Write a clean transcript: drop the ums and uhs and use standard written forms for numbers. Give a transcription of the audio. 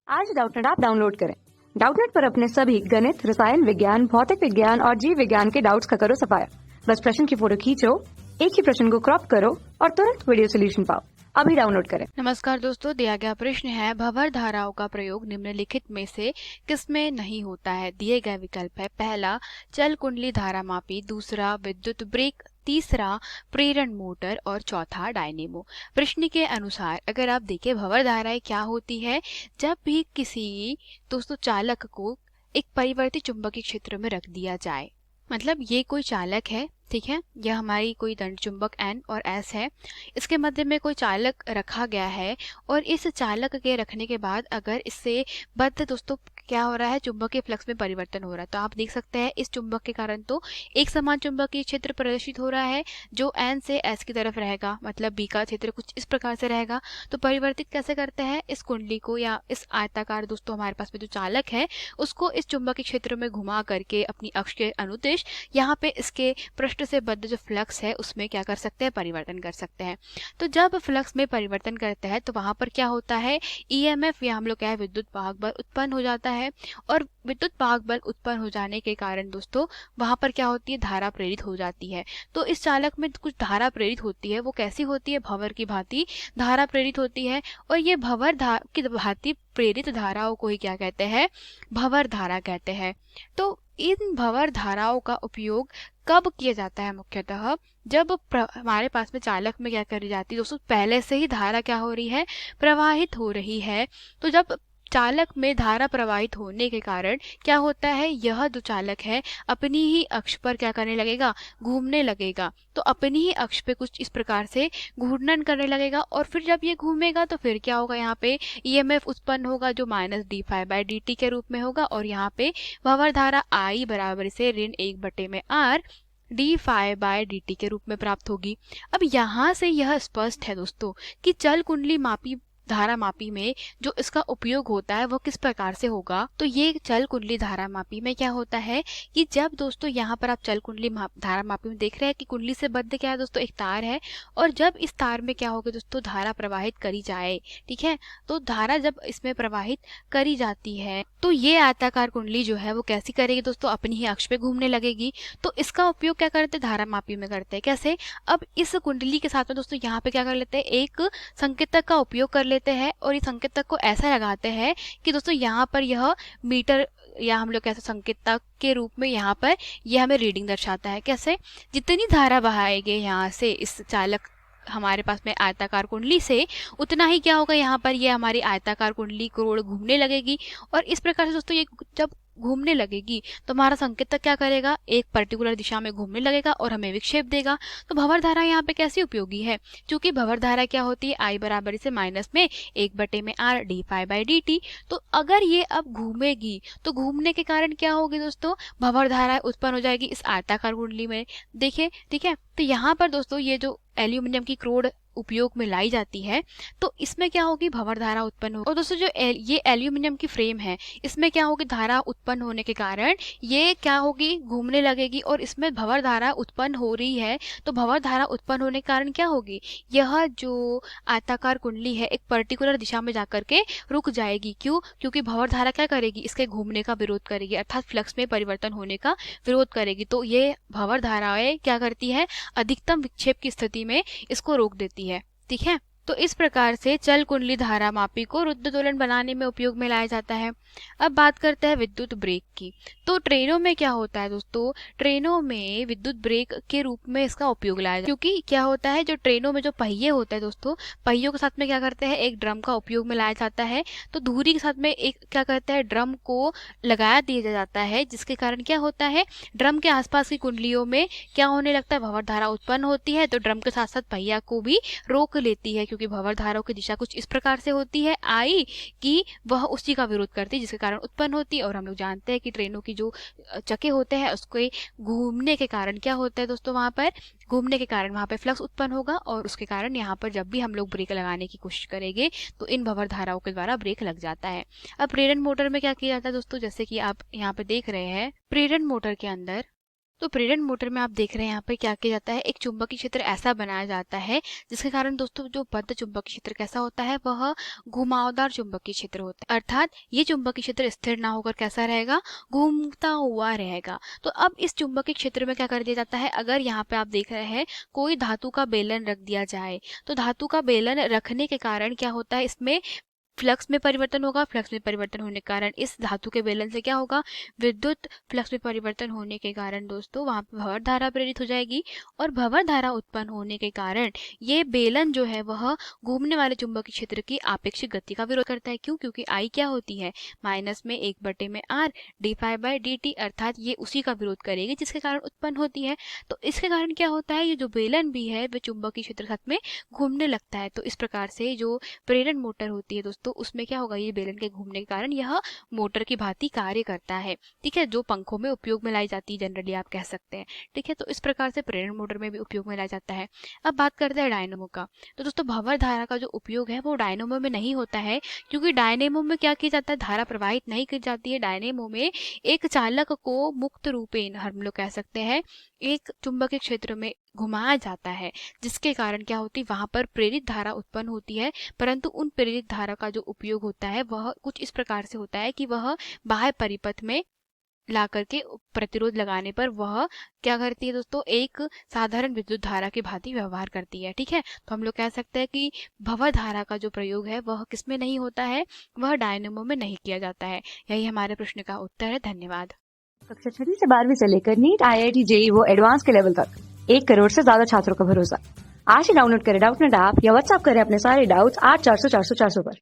आज Doubtnut app download करें। Doubtnut पर अपने सभी गणित, रसायन विज्ञान, भौतिक विज्ञान और जीव विज्ञान के डाउट्स का करो सफाया। बस प्रश्न की फोटो खींचो, एक ही प्रश्न को क्रॉप करो और तुरंत वीडियो सोल्यूशन पाओ। अभी डाउनलोड करें। नमस्कार दोस्तों, दिया गया प्रश्न है भंवर धाराओं का प्रयोग निम्नलिखित में से किसमें नहीं होता है। दिए गए विकल्प है पहला चल कुंडली धारा मापी, दूसरा विद्युत ब्रेक, तीसरा प्रेरण मोटर और चौथा डायनेमो। प्रश्न के अनुसार अगर आप देखें भंवर धाराएं क्या होती है, जब भी किसी दोस्तों चालक को एक परिवर्तित चुंबकीय क्षेत्र में रख दिया जाए, मतलब ये कोई चालक है, ठीक है, यह हमारी कोई दंड चुंबक N और S है, इसके मध्य में कोई चालक रखा गया है और इस चालक के रखने के बाद अगर इससे बद्ध दोस्तों क्या हो रहा है, चुंबकीय फ्लक्स में परिवर्तन हो रहा है। तो आप देख सकते हैं इस चुंबक के कारण तो एक समान चुंबकीय क्षेत्र प्रदर्शित हो रहा है जो N से S की तरफ रहेगा, मतलब B का क्षेत्र कुछ इस प्रकार से रहेगा। तो परिवर्तित कैसे करते हैं, इस कुंडली को या इस आयताकार दोस्तों हमारे पास में जो चालक है उसको इस चुंबकीय क्षेत्र में घुमा करके अपनी अक्ष के अनुदिश यहाँ पे इसके पृष्ठ से बद्ध जो फ्लक्स है उसमें क्या कर सकते हैं, परिवर्तन कर सकते हैं। तो जब फ्लक्स में परिवर्तन करते हैं तो वहां पर क्या होता है, ईएमएफ या हम लोग क्या है विद्युत वाहक बल उत्पन्न हो जाता है और विद्युत वाहक बल उत्पन्न हो जाने के कारण दोस्तों वहां पर क्या होती है, धारा प्रेरित हो जाती है। तो इस चालक में कुछ धारा प्रेरित होती है, वो कैसी होती है, भंवर की भांति धारा प्रेरित होती है और ये भंवर की भांति प्रेरित धाराओं को ही क्या कहते हैं, भंवर धारा कहते हैं। तो इन भंवर धाराओं का उपयोग कब किया जाता है, मुख्यतः जब हमारे पास में चालक में क्या करी जाती है दोस्तों, पहले से ही धारा क्या हो रही है, प्रवाहित हो रही है। तो जब चालक में धारा प्रवाहित होने के कारण क्या होता है, यह जो चालक है अपनी ही अक्ष पर क्या करने लगेगा, घूमने लगेगा। तो अपनी ही अक्ष पे कुछ इस प्रकार से घूर्णन करने लगेगा और फिर जब ये घूमेगा तो फिर क्या होगा, यहाँ पे ईएमएफ उत्पन्न होगा जो -d∅dt के रूप में होगा और यहाँ पे भंवर धारा I बराबर से ऋण 1/r d∅dt के रूप में प्राप्त होगी। अब यहाँ से यह स्पष्ट है दोस्तों कि चल कुंडली मापी धारा मापी में जो इसका उपयोग होता है वो किस प्रकार से होगा। तो ये चल कुंडली धारा मापी में क्या होता है कि जब दोस्तों यहाँ पर आप चल कुंडली धारा मापी में देख रहे हैं कि कुंडली से बद्ध क्या है दोस्तों, एक तार है और जब इस तार में क्या होगा दोस्तों, धारा प्रवाहित करी जाए, ठीक है। तो धारा जब इसमें प्रवाहित करी जाती है तो ये आयताकार कुंडली जो है वो कैसी करेगी दोस्तों, अपनी ही अक्ष पे घूमने लगेगी। तो इसका उपयोग क्या करते हैं, धारा मापी में करते हैं। कैसे, अब इस कुंडली के साथ में दोस्तों यहाँ पे क्या कर लेते हैं, एक संकेतक का उपयोग कर लेते हैं और इस संकेतक को ऐसा लगाते हैं कि दोस्तों यहाँ पर यह मीटर या हम लोग कैसे संकेतक के रूप में यहाँ पर यह हमें रीडिंग दर्शाता है। कैसे, जितनी धारा बहाएंगे यहाँ से इस चालक हमारे पास में आयताकार कुंडली से, उतना ही क्या होगा, यहाँ पर ये हमारी आयताकार कुंडली करोड़ घूमने लगेगी और इस प्रकार से दोस्तों ये जब घूमने लगेगी तो हमारा संकेतक क्या करेगा, एक पर्टिकुलर दिशा में घूमने लगेगा और हमें विक्षेप देगा। तो भंवर धारा यहाँ पे कैसी उपयोगी है, क्योंकि भंवर धारा क्या होती है, I बराबर से -1/r d∅dt। तो अगर ये अब घूमेगी तो घूमने के कारण क्या होगी दोस्तों, भंवर धारा उत्पन्न हो जाएगी इस आयताकार कुंडली में, देखिए, ठीक है। तो यहाँ पर दोस्तों ये जो एल्यूमिनियम की क्रोड उपयोग में लाई जाती है तो इसमें क्या होगी, भंवर धारा उत्पन्न होगी। और दोस्तों जो ये एल्यूमिनियम की फ्रेम है इसमें क्या होगी, धारा उत्पन्न होने के कारण ये क्या होगी, घूमने लगेगी और इसमें भंवर धारा उत्पन्न हो रही है। तो भंवर धारा उत्पन्न होने के कारण क्या होगी, यह जो आयताकार कुंडली है एक पर्टिकुलर दिशा में जाकर के रुक जाएगी। क्यों, क्योंकि भंवर धारा क्या करेगी, इसके घूमने का विरोध करेगी, अर्थात फ्लक्स में परिवर्तन होने का विरोध करेगी। तो ये भंवर धाराएं क्या करती है, अधिकतम विक्षेप की स्थिति में इसको रोक देती है, ठीक है। तो इस प्रकार से चल कुंडली धारा मापी को रुद्ध दोलन बनाने में उपयोग में लाया जाता है। अब बात करते हैं विद्युत ब्रेक की। तो ट्रेनों में क्या होता है दोस्तों, ट्रेनों में विद्युत ब्रेक के रूप में इसका उपयोग लाया जाता है, क्योंकि क्या होता है, जो ट्रेनों में जो पहिए होते हैं दोस्तों, पहियों के साथ में क्या करते हैं, एक ड्रम का उपयोग में लाया जाता है। तो धुरी के साथ में एक क्या करता है, ड्रम को लगाया दिया जाता है, जिसके कारण क्या होता है, ड्रम के आसपास की कुंडलियों में क्या होने लगता है, भंवर धारा उत्पन्न होती है। तो ड्रम के साथ साथ पहिया को भी रोक लेती है, क्योंकि भंवर धाराओं की दिशा कुछ इस प्रकार से होती है I कि वह उसी का विरोध करती है, जिसके कारण उत्पन्न होती है। और हम लोग जानते हैं कि ट्रेनों की जो चक्के होते हैं उसके घूमने के कारण क्या होता है दोस्तों, वहां पर घूमने के कारण वहां पर फ्लक्स उत्पन्न होगा और उसके कारण यहाँ पर जब भी हम लोग ब्रेक लगाने की कोशिश करेंगे तो इन भंवर धाराओं के द्वारा ब्रेक लग जाता है। अब प्रेरण मोटर में क्या किया जाता है दोस्तों, जैसे कि आप यहाँ पे देख रहे हैं, प्रेरण मोटर के अंदर तो प्रेरण मोटर में आप देख रहे हैं यहाँ पे क्या किया जाता है, एक चुंबकीय क्षेत्र ऐसा बनाया जाता है जिसके कारण दोस्तों जो बद्ध चुंबकीय क्षेत्र कैसा होता है, वह घुमावदार चुंबकीय क्षेत्र होता है। अर्थात ये चुंबकीय क्षेत्र स्थिर ना होकर कैसा रहेगा, घूमता हुआ रहेगा। तो अब इस चुंबकीय क्षेत्र में क्या कर दिया जाता है, अगर यहाँ पे आप देख रहे हैं कोई धातु का बेलन रख दिया जाए, तो धातु का बेलन रखने के कारण क्या होता है, इसमें फ्लक्स में परिवर्तन होगा। फ्लक्स में परिवर्तन होने के कारण इस धातु के बेलन से क्या होगा, विद्युत फ्लक्स में परिवर्तन होने के कारण दोस्तों वहां पर भंवर धारा प्रेरित हो जाएगी और भंवर धारा उत्पन्न होने के कारण ये बेलन जो है वह घूमने वाले चुंबकीय क्षेत्र की आपेक्षिक गति का विरोध करता है। क्यों? क्योंकि आई क्या होती है, माइनस में 1/r d∅dt, अर्थात ये उसी का विरोध करेगी जिसके कारण उत्पन्न होती है। तो इसके कारण क्या होता है, ये जो बेलन भी है वह चुंबकीय क्षेत्र के साथ में घूमने लगता है। तो इस प्रकार से जो प्रेरण मोटर होती है दोस्तों, उसमें क्या होगा, ये बेलन के घूमने के कारण यह मोटर की भांति कार्य करता है। ठीक है, जो पंखों में उपयोग में लाई जाती है जनरली आप कह सकते हैं। ठीक है, तो इस प्रकार से प्रेरण मोटर में भी उपयोग में लाया जाता है। अब बात करते हैं डायनेमो का। तो दोस्तों भंवर धारा का जो उपयोग है वो डायनेमो में नहीं होता है, क्योंकि डायनेमो में क्या किया जाता है, धारा प्रवाहित नहीं की जाती है। डायनेमो में एक चालक को मुक्त रूपेण हम लोग कह सकते हैं एक चुंबकीय क्षेत्र में घुमाया जाता है, जिसके कारण क्या होती है, वहां पर प्रेरित धारा उत्पन्न होती है। परंतु उन प्रेरित धारा का जो उपयोग होता है वह कुछ इस प्रकार से होता है कि वह बाह्य परिपथ में ला करके प्रतिरोध लगाने पर वह क्या करती है दोस्तों, एक साधारण विद्युत धारा की भांति व्यवहार करती है। ठीक है, तो हम लोग कह सकते हैं कि भंवर धारा का जो प्रयोग है वह किसमें नहीं होता है, वह डायनेमो में नहीं किया जाता है। यही हमारे प्रश्न का उत्तर है। धन्यवाद। कक्षा 6 से 12वीं से लेकर नीट, IIT, JEE वो एडवांस के लेवल तक 1 करोड़ से ज्यादा छात्रों का भरोसा। आज ही डाउनलोड करें डाउटनेट ऐप या व्हाट्सएप करें अपने सारे डाउट्स 8400 400 400 पर।